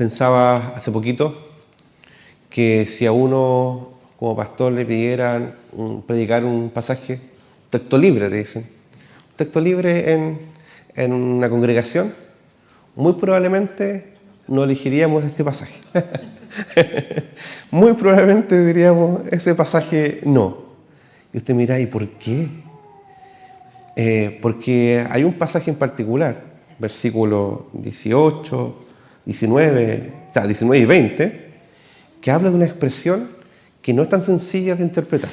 Pensaba hace poquito que si a uno como pastor le pidieran predicar un pasaje, texto libre, le dicen, texto libre en una congregación, muy probablemente no elegiríamos este pasaje. Muy probablemente diríamos, ese pasaje no. Y usted mira, ¿y por qué? Porque hay un pasaje en particular, versículo 18, 19, o sea, 19 y 20, que habla de una expresión que no es tan sencilla de interpretar.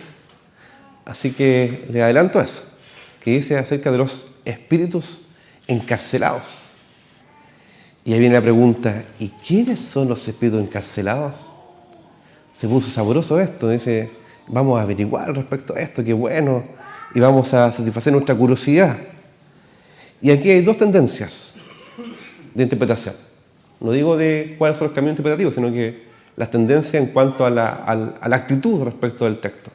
Así que le adelanto eso, que dice acerca de los espíritus encarcelados. Y ahí viene la pregunta, ¿y quiénes son los espíritus encarcelados? Se puso sabroso esto, dice, vamos a averiguar respecto a esto, qué bueno, y vamos a satisfacer nuestra curiosidad. Y aquí hay dos tendencias de interpretación. No digo de cuáles son los caminos interpretativos, sino que las tendencias en cuanto a la actitud respecto del texto.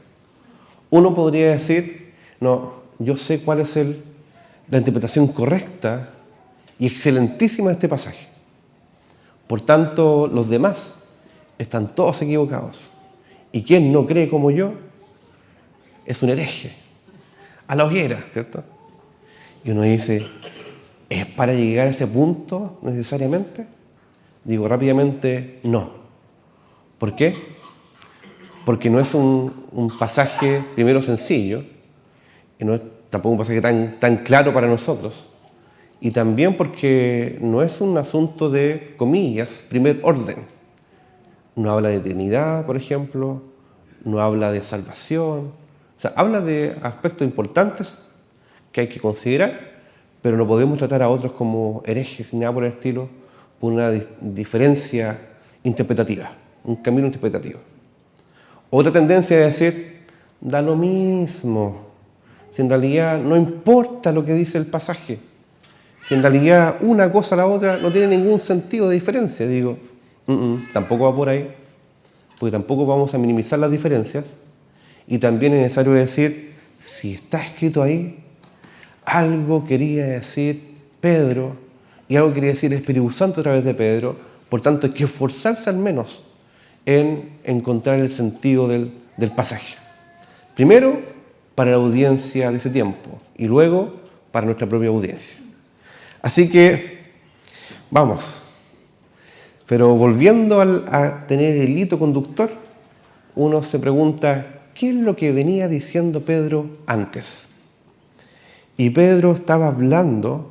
Uno podría decir, no, yo sé cuál es la interpretación correcta y excelentísima de este pasaje. Por tanto, los demás están todos equivocados. Y quien no cree como yo es un hereje. A la hoguera, ¿cierto? Y uno dice, ¿es para llegar a ese punto necesariamente? Digo rápidamente, no. ¿Por qué? Porque no es un pasaje, primero, sencillo, y no es tampoco un pasaje tan claro para nosotros, y también porque no es un asunto de, comillas, primer orden. No habla de Trinidad, por ejemplo, no habla de salvación, o sea, habla de aspectos importantes que hay que considerar, pero no podemos tratar a otros como herejes ni nada por el estilo, por una diferencia interpretativa, un camino interpretativo. Otra tendencia es decir, da lo mismo, si en realidad no importa lo que dice el pasaje, si en realidad una cosa a la otra no tiene ningún sentido de diferencia. Digo, tampoco va por ahí, porque tampoco vamos a minimizar las diferencias, y también es necesario decir, si está escrito ahí, algo quería decir Pedro, y algo quería decir el Espíritu Santo a través de Pedro, por tanto hay que esforzarse al menos en encontrar el sentido del pasaje. Primero, para la audiencia de ese tiempo, y luego para nuestra propia audiencia. Así que, vamos. Pero volviendo a tener el hilo conductor, uno se pregunta, ¿qué es lo que venía diciendo Pedro antes? Y Pedro estaba hablando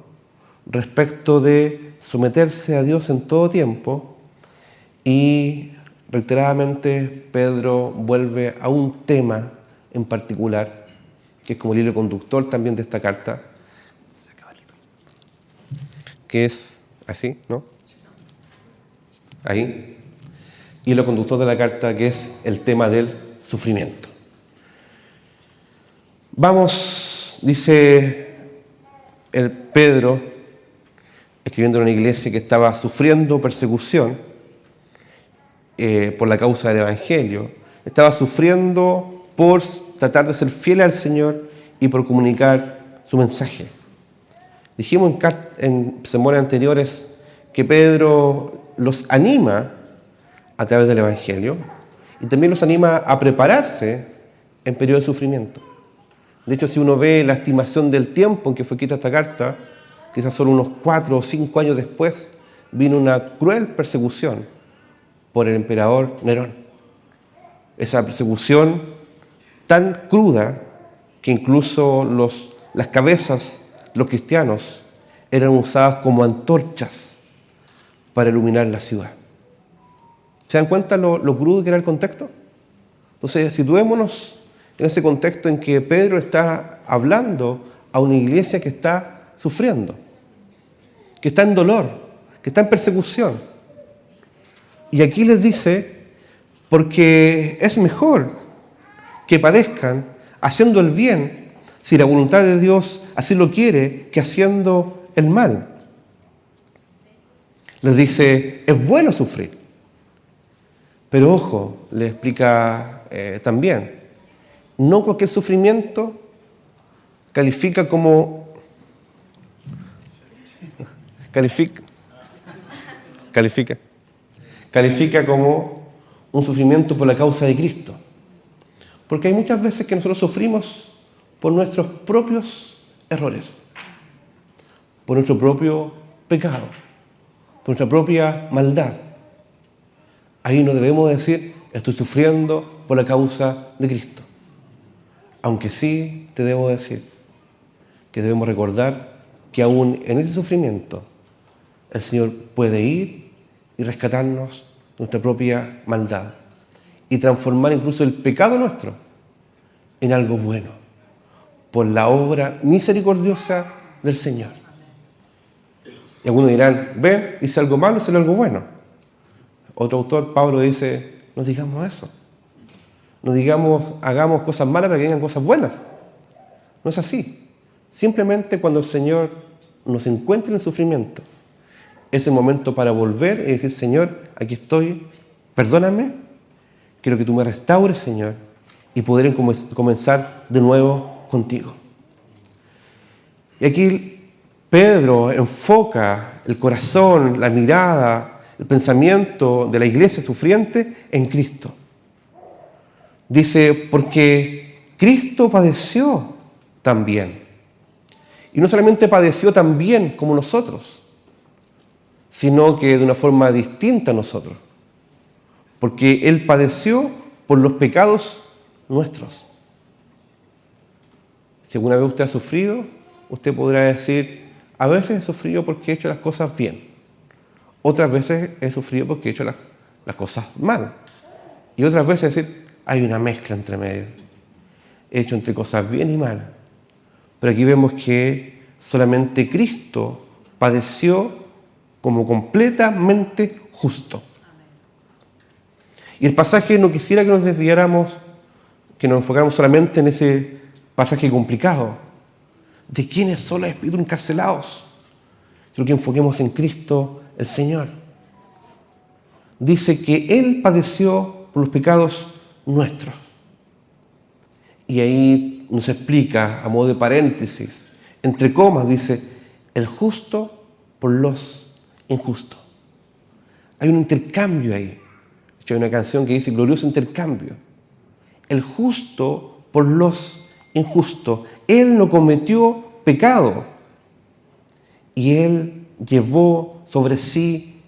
respecto de someterse a Dios en todo tiempo, y reiteradamente Pedro vuelve a un tema en particular, que es como el hilo conductor también de esta carta, que es así, ¿no? Ahí. Y lo conductor de la carta, que es el tema del sufrimiento. Vamos, dice el Pedro, escribiendo en una iglesia que estaba sufriendo persecución por la causa del Evangelio, estaba sufriendo por tratar de ser fiel al Señor y por comunicar su mensaje. Dijimos en sermones anteriores que Pedro los anima a través del Evangelio y también los anima a prepararse en periodo de sufrimiento. De hecho, si uno ve la estimación del tiempo en que fue escrita esta carta, quizás solo unos 4 o 5 años después, vino una cruel persecución por el emperador Nerón. Esa persecución tan cruda que incluso las cabezas, los cristianos, eran usadas como antorchas para iluminar la ciudad. ¿Se dan cuenta lo crudo que era el contexto? Entonces, situémonos en ese contexto en que Pedro está hablando a una iglesia que está sufriendo, que está en dolor, que está en persecución. Y aquí les dice, porque es mejor que padezcan haciendo el bien, si la voluntad de Dios así lo quiere, que haciendo el mal. Les dice, es bueno sufrir. Pero ojo, le explica también, no cualquier sufrimiento califica como... Califica. califica como un sufrimiento por la causa de Cristo. Porque hay muchas veces que nosotros sufrimos por nuestros propios errores, por nuestro propio pecado, por nuestra propia maldad. Ahí no debemos decir, estoy sufriendo por la causa de Cristo. Aunque sí te debo decir que debemos recordar que aún en ese sufrimiento el Señor puede ir y rescatarnos de nuestra propia maldad y transformar incluso el pecado nuestro en algo bueno por la obra misericordiosa del Señor. Y algunos dirán, ven, hice algo malo, hice algo bueno. Otro autor, Pablo, dice, no digamos eso. No digamos, hagamos cosas malas para que vengan cosas buenas. No es así. Simplemente cuando el Señor nos encuentre en el sufrimiento, es el momento para volver y decir, Señor, aquí estoy, perdóname, quiero que tú me restaures, Señor, y poder comenzar de nuevo contigo. Y aquí Pedro enfoca el corazón, la mirada, el pensamiento de la iglesia sufriente en Cristo. Dice, porque Cristo padeció también. Y no solamente padeció también como nosotros, sino que de una forma distinta a nosotros. Porque Él padeció por los pecados nuestros. Si alguna vez usted ha sufrido, usted podrá decir, a veces he sufrido porque he hecho las cosas bien. Otras veces he sufrido porque he hecho las cosas mal. Y otras veces decir, hay una mezcla entre medio. He hecho entre cosas bien y mal. Pero aquí vemos que solamente Cristo padeció como completamente justo. Y el pasaje no quisiera que nos desviáramos, que nos enfocáramos solamente en ese pasaje complicado. ¿De quiénes son los espíritus encarcelados? Quiero que enfoquemos en Cristo el Señor. Dice que Él padeció por los pecados nuestros. Y ahí nos explica, a modo de paréntesis, entre comas, dice, el justo por los injustos. Hay un intercambio ahí. De hecho, hay una canción que dice, glorioso intercambio. El justo por los injustos. Él no cometió pecado. Y Él llevó sobre sí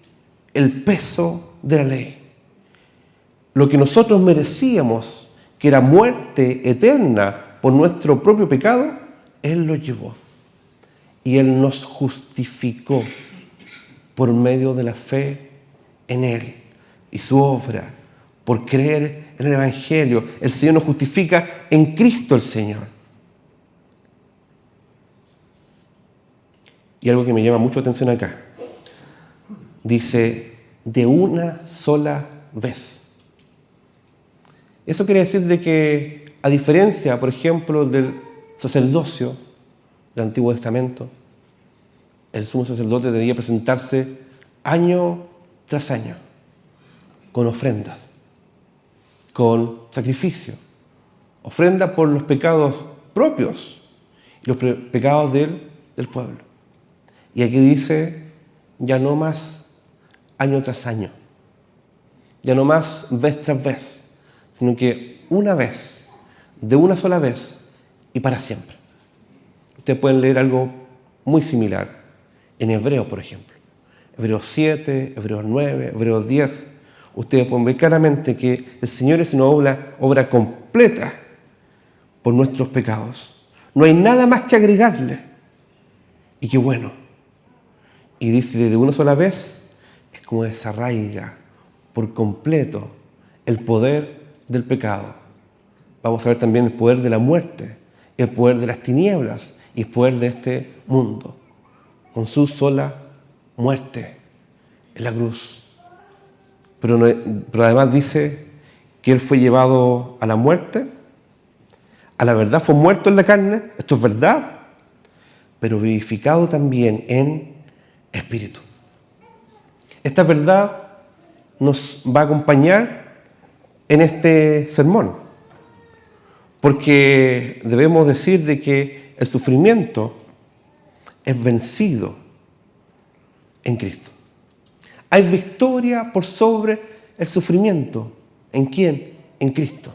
el peso de la ley. Lo que nosotros merecíamos, que era muerte eterna por nuestro propio pecado, Él lo llevó. Y Él nos justificó por medio de la fe en Él y su obra, por creer en el Evangelio. El Señor nos justifica en Cristo el Señor. Y algo que me llama mucho atención acá. Dice, de una sola vez. Eso quiere decir de que, a diferencia, por ejemplo, del sacerdocio del Antiguo Testamento, el sumo sacerdote debía presentarse año tras año, con ofrendas, con sacrificio, ofrenda por los pecados propios y los pecados del pueblo. Y aquí dice, ya no más año tras año, ya no más vez tras vez, sino que una vez, de una sola vez y para siempre. Ustedes pueden leer algo muy similar en Hebreos, por ejemplo. Hebreos 7, Hebreos 9, Hebreos 10. Ustedes pueden ver claramente que el Señor es una obra completa por nuestros pecados. No hay nada más que agregarle. Y qué bueno. Y dice, de una sola vez, es como desarraiga por completo el poder del pecado. Vamos a ver también el poder de la muerte, el poder de las tinieblas y el poder de este mundo, con su sola muerte en la cruz. Pero además dice que Él fue llevado a la muerte, a la verdad fue muerto en la carne, esto es verdad, pero vivificado también en espíritu. Esta verdad nos va a acompañar en este sermón, porque debemos decir de que el sufrimiento es vencido en Cristo. Hay victoria por sobre el sufrimiento. ¿En quién? En Cristo.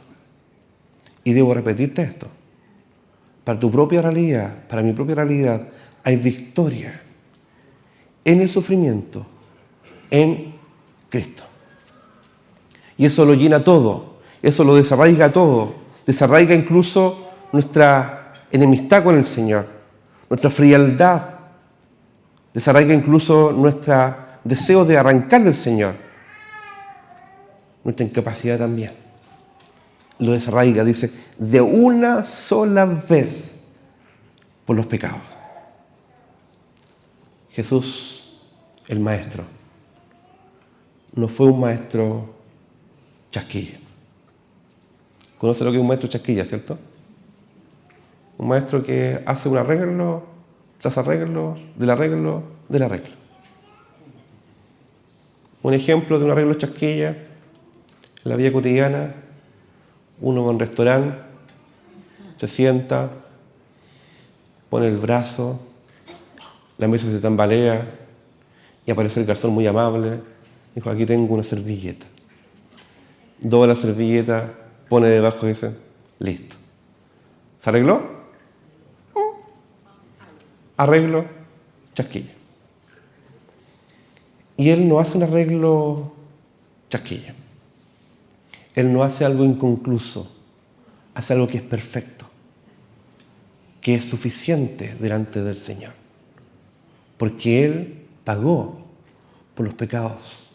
Y debo repetirte esto. Para tu propia realidad, para mi propia realidad, hay victoria en el sufrimiento, en Cristo. Y eso lo llena todo, eso lo desarraiga todo, desarraiga incluso nuestra enemistad con el Señor, nuestra frialdad, desarraiga incluso nuestro deseo de arrancar del Señor, nuestra incapacidad también. Lo desarraiga, dice, de una sola vez por los pecados. Jesús, el Maestro, no fue un maestro chasquilla. ¿Conoce lo que es un maestro chasquilla, cierto? Un maestro que hace un arreglo, tras arreglo, del arreglo, del arreglo. Un ejemplo de un arreglo chasquilla en la vida cotidiana: uno va a un restaurante, se sienta, pone el brazo, la mesa se tambalea y aparece el garzón muy amable. Dijo, aquí tengo una servilleta. Dobla la servilleta, pone debajo y dice, listo. ¿Se arregló? Arreglo, chasquilla. Y él no hace un arreglo chasquilla. Él no hace algo inconcluso, hace algo que es perfecto, que es suficiente delante del Señor. Porque Él pagó por los pecados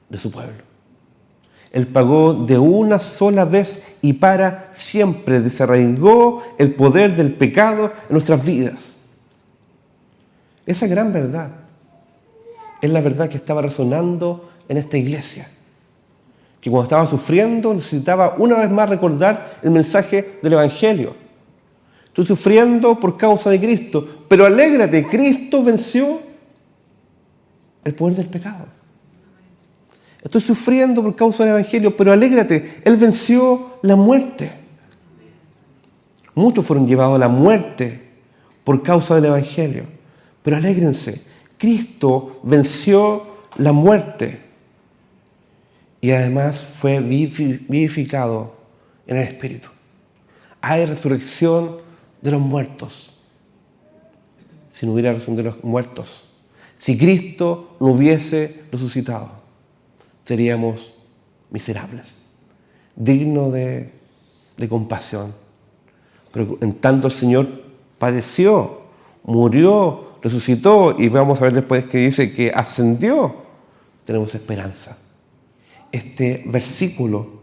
de su pueblo. Él pagó de una sola vez y para siempre. Desarraigó el poder del pecado en nuestras vidas. Esa gran verdad es la verdad que estaba resonando en esta iglesia. Que cuando estaba sufriendo necesitaba una vez más recordar el mensaje del Evangelio. Estoy sufriendo por causa de Cristo, pero alégrate, Cristo venció el poder del pecado. Estoy sufriendo por causa del Evangelio, pero alégrate, Él venció la muerte. Muchos fueron llevados a la muerte por causa del Evangelio, pero alégrense, Cristo venció la muerte y además fue vivificado en el Espíritu. Hay resurrección de los muertos. Si no hubiera resurrección de los muertos, si Cristo no hubiese resucitado, seríamos miserables, dignos de compasión. Pero en tanto el Señor padeció, murió, resucitó, y vamos a ver después que dice que ascendió, tenemos esperanza. Este versículo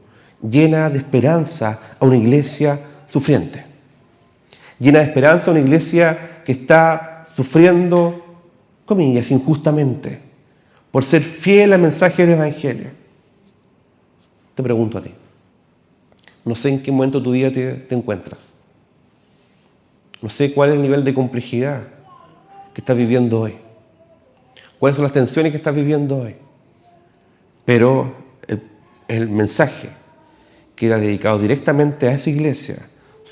llena de esperanza a una iglesia sufriente. Llena de esperanza a una iglesia que está sufriendo, comillas, injustamente, por ser fiel al mensaje del Evangelio. Te pregunto a ti. No sé en qué momento de tu vida te encuentras. No sé cuál es el nivel de complejidad que estás viviendo hoy. Cuáles son las tensiones que estás viviendo hoy. Pero el mensaje que era dedicado directamente a esa iglesia,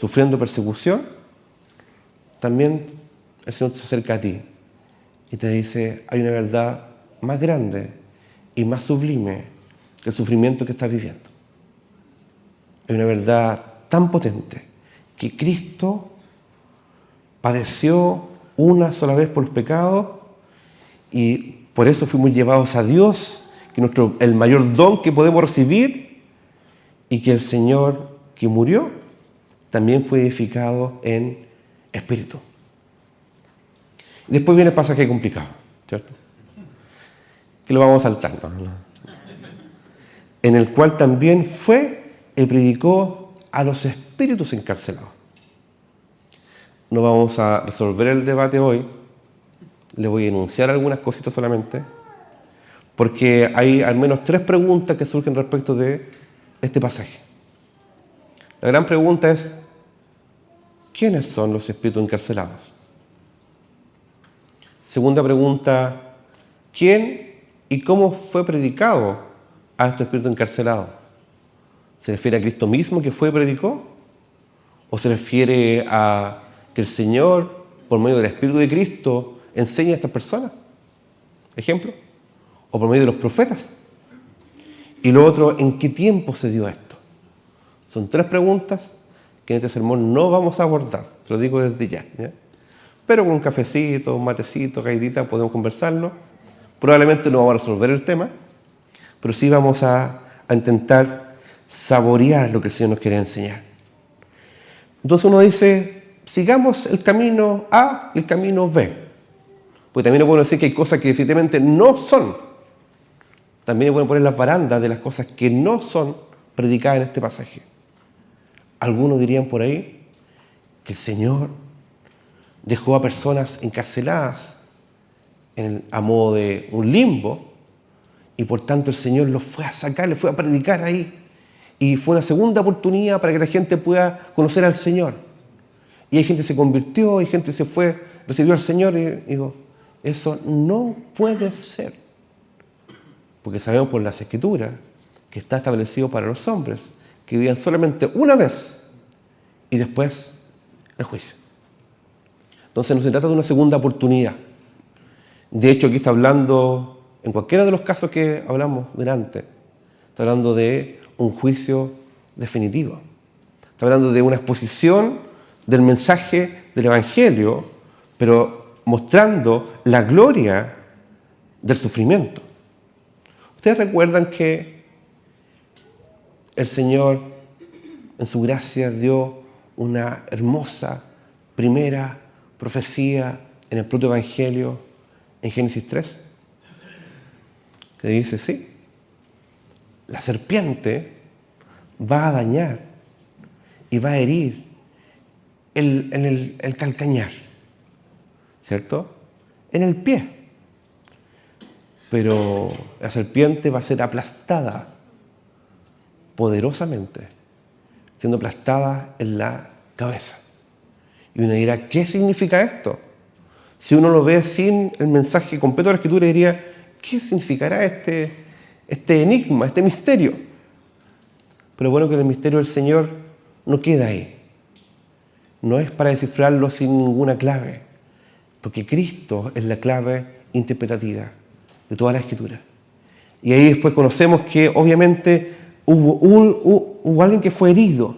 sufriendo persecución, también el Señor se acerca a ti y te dice, hay una verdad más grande y más sublime que el sufrimiento que estás viviendo. Hay una verdad tan potente que Cristo padeció una sola vez por los pecados y por eso fuimos llevados a Dios, que es el mayor don que podemos recibir, y que el Señor que murió también fue edificado en espíritu. Después viene el pasaje complicado, ¿cierto? Que lo vamos a saltar, ¿no? En el cual también fue y predicó a los espíritus encarcelados. No vamos a resolver el debate hoy, le voy a enunciar algunas cositas solamente, porque hay al menos 3 preguntas que surgen respecto de este pasaje. La gran pregunta es, ¿quiénes son los espíritus encarcelados? Segunda pregunta, ¿quién y cómo fue predicado a estos espíritus encarcelados? ¿Se refiere a Cristo mismo que fue y predicó? ¿O se refiere a que el Señor, por medio del Espíritu de Cristo, enseña a estas personas? ¿Ejemplo? o por medio de los profetas? Y lo otro, ¿en qué tiempo se dio esto? Son 3 preguntas que en este sermón no vamos a abordar, se lo digo desde ya, ¿ya? Pero con un cafecito, un matecito, galletita, podemos conversarlo. Probablemente no vamos a resolver el tema, pero sí vamos a intentar saborear lo que el Señor nos quiere enseñar. Entonces uno dice, sigamos el camino A y el camino B. Porque también es bueno decir que hay cosas que definitivamente no son. También es bueno poner las barandas de las cosas que no son predicadas en este pasaje. Algunos dirían por ahí que el Señor dejó a personas encarceladas a modo de un limbo, y por tanto el Señor los fue a sacar, les fue a predicar ahí, y fue una segunda oportunidad para que la gente pueda conocer al Señor. Y hay gente que se convirtió, hay gente que se fue, recibió al Señor, y digo, eso no puede ser. Porque sabemos por las Escrituras que está establecido para los hombres que vivían solamente una vez y después el juicio. Entonces no se trata de una segunda oportunidad. De hecho, aquí está hablando, en cualquiera de los casos que hablamos delante, está hablando de un juicio definitivo. Está hablando de una exposición del mensaje del Evangelio, pero mostrando la gloria del sufrimiento. Ustedes recuerdan que el Señor, en su gracia, dio una hermosa primera profecía en el propio Evangelio, en Génesis 3, que dice, sí, la serpiente va a dañar y va a herir el calcañar, ¿cierto? En el pie. Pero la serpiente va a ser aplastada poderosamente, siendo aplastada en la cabeza. Y uno dirá, ¿qué significa esto? Si uno lo ve sin el mensaje completo de la Escritura, diría, ¿qué significará este enigma, este misterio? Pero bueno, que el misterio del Señor no queda ahí. No es para descifrarlo sin ninguna clave, porque Cristo es la clave interpretativa de toda la Escritura. Y ahí después conocemos que obviamente hubo alguien que fue herido.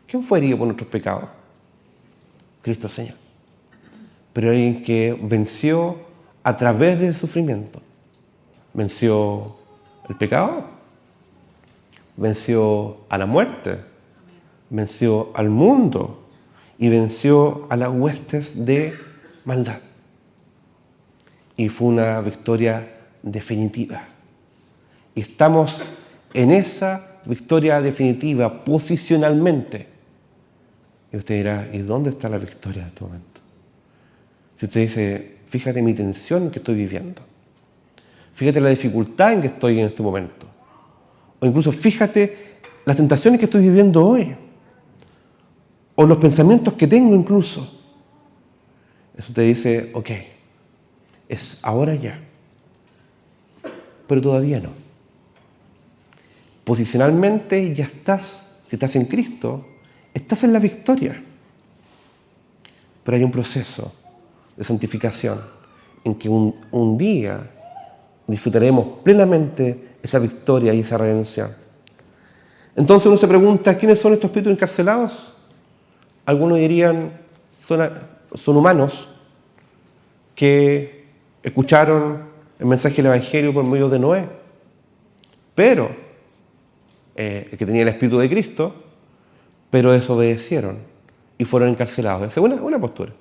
¿Quién fue herido por nuestros pecados? Cristo el Señor. Pero alguien que venció a través del sufrimiento. Venció el pecado, venció a la muerte, venció al mundo y venció a las huestes de maldad. Y fue una victoria definitiva. Y estamos en esa victoria definitiva posicionalmente. Y usted dirá, ¿y dónde está la victoria en este momento? Si usted dice, fíjate mi tensión que estoy viviendo. Fíjate la dificultad en que estoy en este momento. O incluso fíjate las tentaciones que estoy viviendo hoy. O los pensamientos que tengo incluso. Eso te dice, ok, es ahora ya. Pero todavía no. Posicionalmente ya estás, si estás en Cristo, estás en la victoria. Pero hay un proceso de santificación en que un día disfrutaremos plenamente esa victoria y esa redención. Entonces uno se pregunta, ¿quiénes son estos espíritus encarcelados? Algunos dirían, son humanos que escucharon el mensaje del Evangelio por medio de Noé, pero el que tenía el Espíritu de Cristo, pero desobedecieron y fueron encarcelados. Esa es una postura.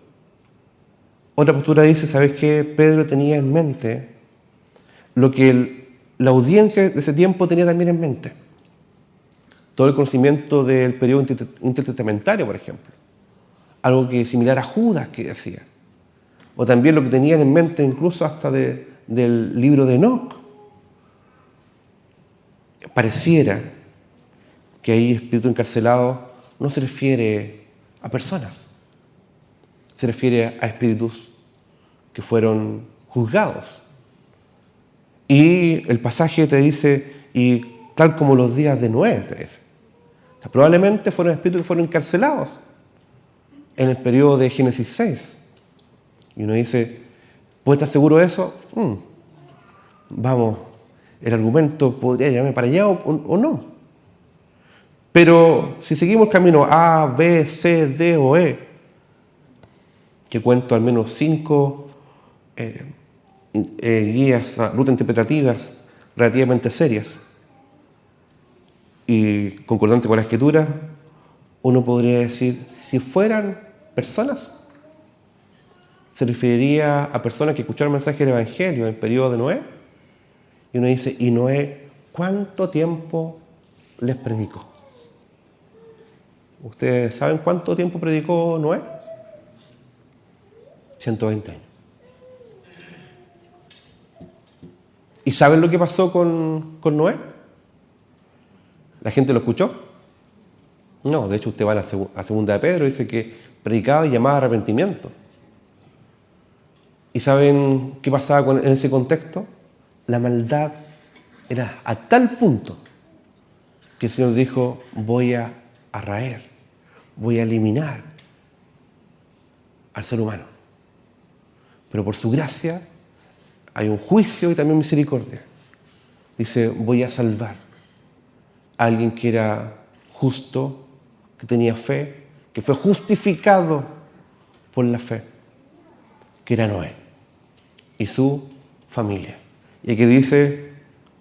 Otra postura dice, ¿sabes qué? Pedro tenía en mente lo que la audiencia de ese tiempo tenía también en mente. Todo el conocimiento del periodo intertestamentario, por ejemplo. Algo que similar a Judas que decía. O también lo que tenían en mente incluso hasta del libro de Enoc. Pareciera que ahí espíritu encarcelado no se refiere a personas. Se refiere a espíritus que fueron juzgados. Y el pasaje te dice, y tal como los días de Noé, te dice. O sea, probablemente fueron espíritus que fueron encarcelados en el periodo de Génesis 6. Y uno dice, ¿puedes estar seguro de eso? vamos, el argumento podría llevarme para allá o no. Pero si seguimos el camino A, B, C, D o E, que cuento al menos 5 guías, rutas interpretativas relativamente serias y concordantes con la Escritura, uno podría decir, si fueran personas, se referiría a personas que escucharon el mensaje del Evangelio en el periodo de Noé, y uno dice, ¿y Noé cuánto tiempo les predicó? ¿Ustedes saben cuánto tiempo predicó Noé? 120 años. ¿Y saben lo que pasó con Noé? ¿La gente lo escuchó? No, de hecho usted va a segunda de Pedro y dice que predicaba y llamaba a arrepentimiento. ¿Y saben qué pasaba en ese contexto? La maldad era a tal punto que el Señor dijo, voy a raer, voy a eliminar al ser humano. Pero por su gracia hay un juicio y también misericordia. Dice, voy a salvar a alguien que era justo, que tenía fe, que fue justificado por la fe, que era Noé y su familia. Y aquí dice,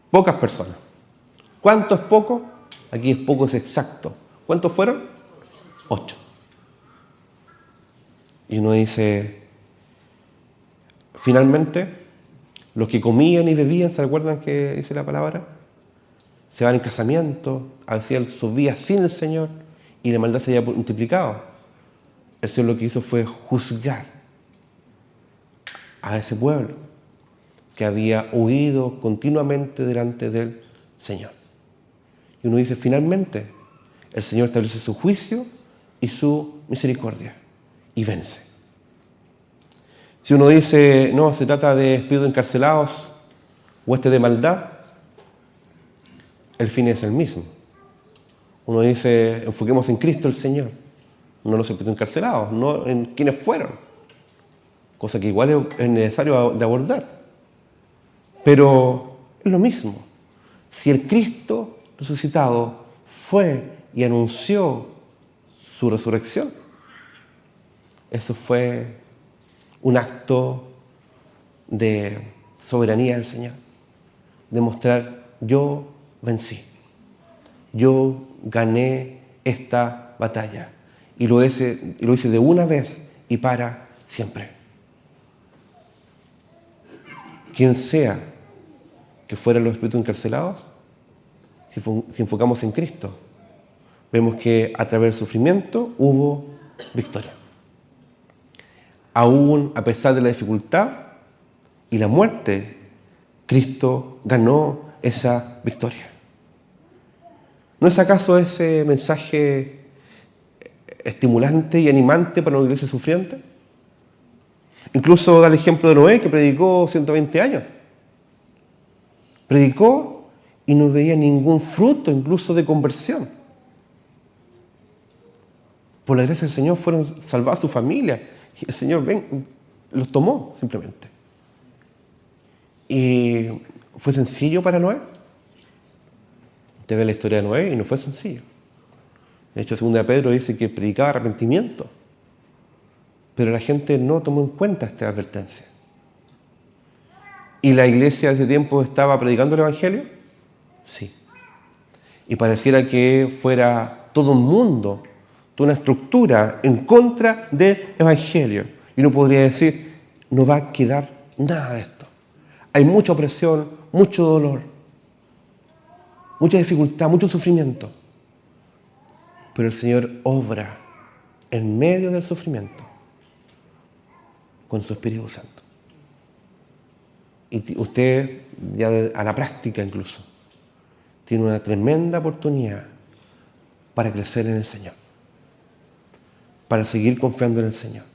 pocas personas. ¿Cuánto es poco? Aquí es poco, es exacto. ¿Cuántos fueron? 8. Y uno dice, finalmente, los que comían y bebían, ¿se recuerdan que dice la palabra? Se van en casamiento, hacían sus vidas sin el Señor y la maldad se había multiplicado. El Señor lo que hizo fue juzgar a ese pueblo que había huido continuamente delante del Señor. Y uno dice, finalmente, el Señor establece su juicio y su misericordia y vence. Si uno dice, no, se trata de espíritus encarcelados, huestes de maldad, el fin es el mismo. Uno dice, enfoquemos en Cristo el Señor, no los espíritus encarcelados, no en quienes fueron, cosa que igual es necesario de abordar. Pero es lo mismo. Si el Cristo resucitado fue y anunció su resurrección, eso fue un acto de soberanía del Señor, de mostrar, yo vencí, yo gané esta batalla y lo hice de una vez y para siempre. Quien sea que fueran los espíritus encarcelados, si enfocamos en Cristo, vemos que a través del sufrimiento hubo victoria. Aún a pesar de la dificultad y la muerte, Cristo ganó esa victoria. ¿No es acaso ese mensaje estimulante y animante para una iglesia sufriente? Incluso da el ejemplo de Noé, que predicó 120 años. Predicó y no veía ningún fruto, incluso de conversión. Por la gracia del Señor fueron salvadas su familia. Y el Señor los tomó simplemente. ¿Y fue sencillo para Noé? Usted ve la historia de Noé y no fue sencillo. De hecho, 2 Pedro dice que predicaba arrepentimiento. Pero la gente no tomó en cuenta esta advertencia. ¿Y la iglesia de ese tiempo estaba predicando el Evangelio? Sí. Y pareciera que fuera todo un mundo, toda una estructura en contra del Evangelio. Y uno podría decir, no va a quedar nada de esto. Hay mucha opresión, mucho dolor, mucha dificultad, mucho sufrimiento. Pero el Señor obra en medio del sufrimiento con su Espíritu Santo. Y usted, ya a la práctica incluso, tiene una tremenda oportunidad para crecer en el Señor, para seguir confiando en el Señor,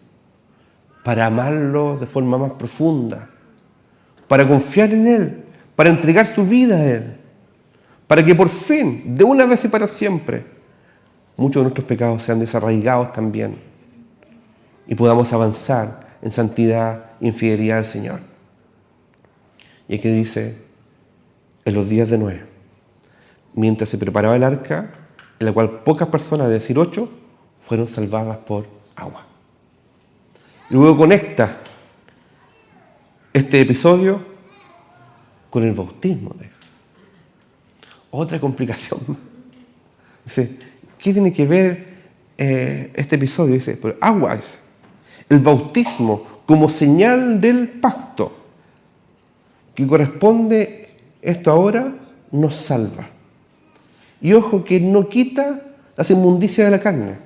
para amarlo de forma más profunda, para confiar en Él, para entregar su vida a Él, para que por fin, de una vez y para siempre, muchos de nuestros pecados sean desarraigados también y podamos avanzar en santidad y en fidelidad al Señor. Y aquí dice, en los días de Noé, mientras se preparaba el arca, en la cual pocas personas, es decir, 8, fueron salvadas por agua. Y luego conecta este episodio con el bautismo. Otra complicación. Dice, ¿qué tiene que ver este episodio? Dice, pero agua es el bautismo como señal del pacto que corresponde, esto ahora nos salva. Y ojo, que no quita las inmundicias de la carne.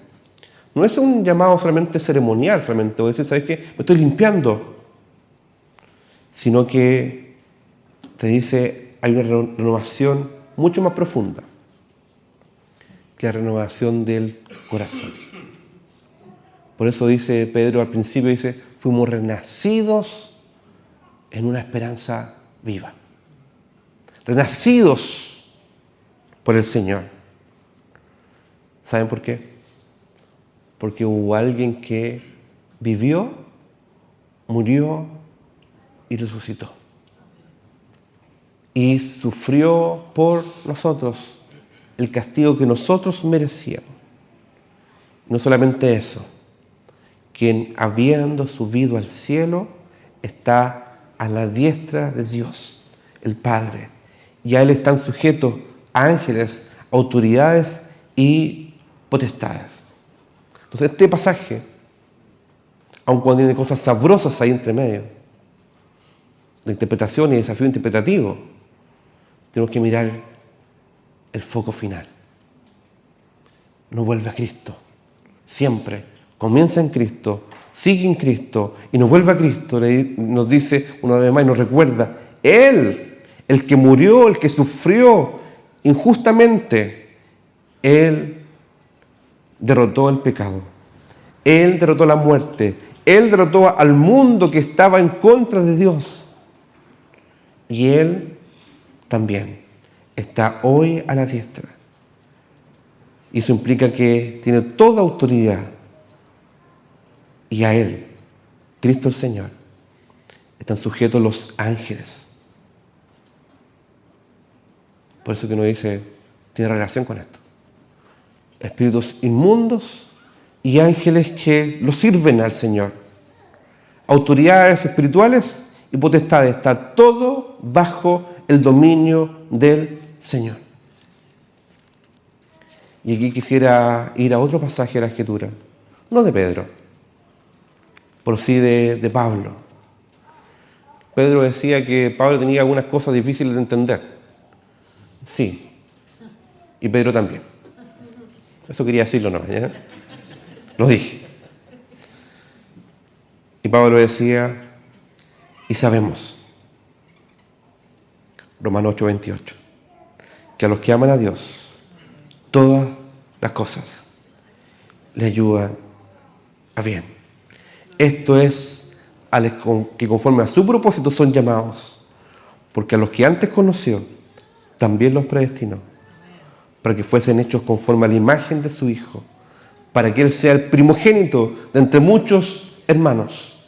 No es un llamado solamente ceremonial, solamente decir, ¿sabes qué? Me estoy limpiando. Sino que te dice, hay una renovación mucho más profunda, que la renovación del corazón. Por eso dice Pedro al principio, dice, fuimos renacidos en una esperanza viva. Renacidos por el Señor. ¿Saben por qué? Porque hubo alguien que vivió, murió y resucitó. Y sufrió por nosotros el castigo que nosotros merecíamos. No solamente eso, quien habiendo subido al cielo está a la diestra de Dios, el Padre. Y a Él están sujetos ángeles, autoridades y potestades. Entonces este pasaje, aun cuando tiene cosas sabrosas ahí entre medio, de interpretación y desafío interpretativo, tenemos que mirar el foco final. Nos vuelve a Cristo. Siempre comienza en Cristo, sigue en Cristo y nos vuelve a Cristo. Nos dice una vez más y nos recuerda, Él, el que murió, el que sufrió injustamente, Él derrotó el pecado. Él derrotó la muerte. Él derrotó al mundo que estaba en contra de Dios. Y Él también está hoy a la diestra. Y eso implica que tiene toda autoridad. Y a Él, Cristo el Señor, están sujetos los ángeles. Por eso que uno dice, tiene relación con esto. Espíritus inmundos y ángeles que lo sirven al Señor. Autoridades espirituales y potestades. Está todo bajo el dominio del Señor. Y aquí quisiera ir a otro pasaje de la Escritura. No de Pedro, pero sí de Pablo. Pedro decía que Pablo tenía algunas cosas difíciles de entender. Sí. Y Pedro también. Eso quería decirlo, ¿no? ¿Ya? Lo dije. Y Pablo decía, y sabemos, Romanos 8:28, que a los que aman a Dios, todas las cosas le ayudan a bien. Esto es a los que conforme a su propósito son llamados, porque a los que antes conoció, también los predestinó, para que fuesen hechos conforme a la imagen de su Hijo, para que Él sea el primogénito de entre muchos hermanos.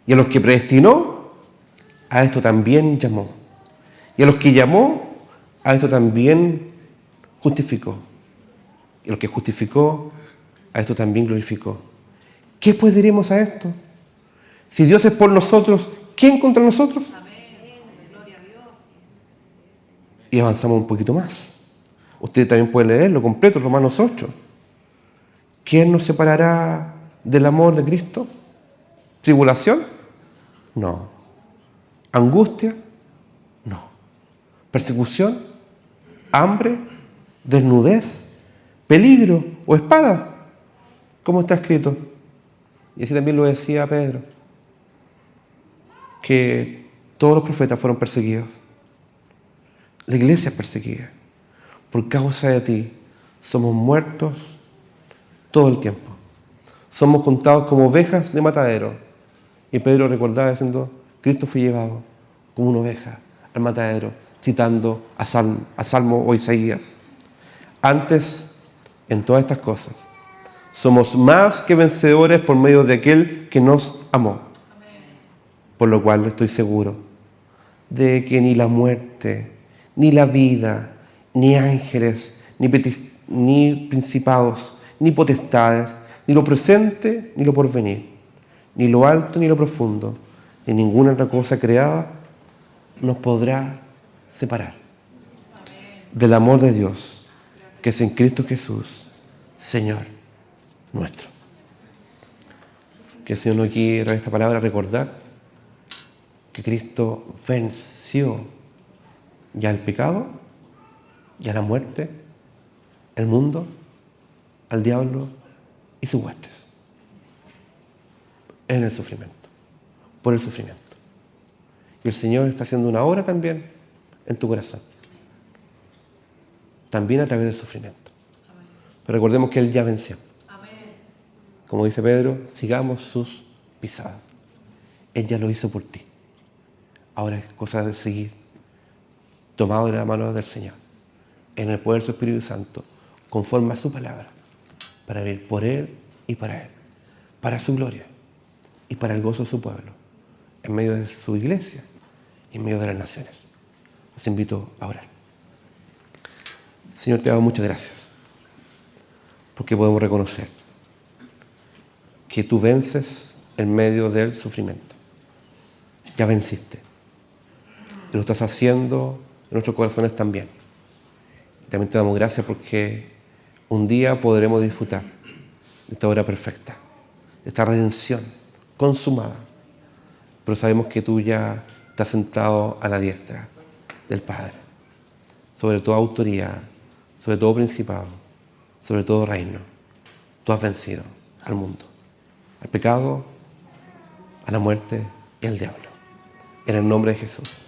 Y a los que predestinó, a esto también llamó. Y a los que llamó, a esto también justificó. Y a los que justificó, a esto también glorificó. ¿Qué pues diremos a esto? Si Dios es por nosotros, ¿quién contra nosotros? Amén. Gloria a Dios. Y avanzamos un poquito más. Usted también puede leerlo completo, Romanos 8. ¿Quién nos separará del amor de Cristo? ¿Tribulación? No. ¿Angustia? No. ¿Persecución? ¿Hambre? ¿Desnudez? ¿Peligro o espada? ¿Cómo está escrito? Y así también lo decía Pedro, que todos los profetas fueron perseguidos. La iglesia es perseguida. Por causa de ti somos muertos todo el tiempo. Somos contados como ovejas de matadero. Y Pedro recordaba diciendo, Cristo fue llevado como una oveja al matadero, citando a Salmo o Isaías. Antes, en todas estas cosas, somos más que vencedores por medio de aquel que nos amó. Por lo cual estoy seguro de que ni la muerte, ni la vida, ni ángeles, ni principados, ni potestades, ni lo presente, ni lo porvenir, ni lo alto, ni lo profundo, ni ninguna otra cosa creada nos podrá separar del amor de Dios, que es en Cristo Jesús, Señor nuestro. Que el Señor nos quiera esta palabra recordar que Cristo venció ya el pecado, ya la muerte, el mundo, al diablo y sus huestes. En el sufrimiento, por el sufrimiento. Y el Señor está haciendo una obra también en tu corazón. También a través del sufrimiento. Pero recordemos que Él ya venció. Como dice Pedro, sigamos sus pisadas. Él ya lo hizo por ti. Ahora es cosa de seguir tomado de la mano del Señor, en el poder de su Espíritu Santo, conforme a su palabra, para vivir por Él y para Él, para su gloria y para el gozo de su pueblo, en medio de su iglesia y en medio de las naciones. Los invito a orar. Señor, te damos muchas gracias, porque podemos reconocer que tú vences en medio del sufrimiento. Ya venciste. Y lo estás haciendo en nuestros corazones también. También te damos gracias porque un día podremos disfrutar de esta obra perfecta, de esta redención consumada. Pero sabemos que tú ya estás sentado a la diestra del Padre, sobre toda autoridad, sobre todo principado, sobre todo reino. Tú has vencido al mundo, al pecado, a la muerte y al diablo. En el nombre de Jesús.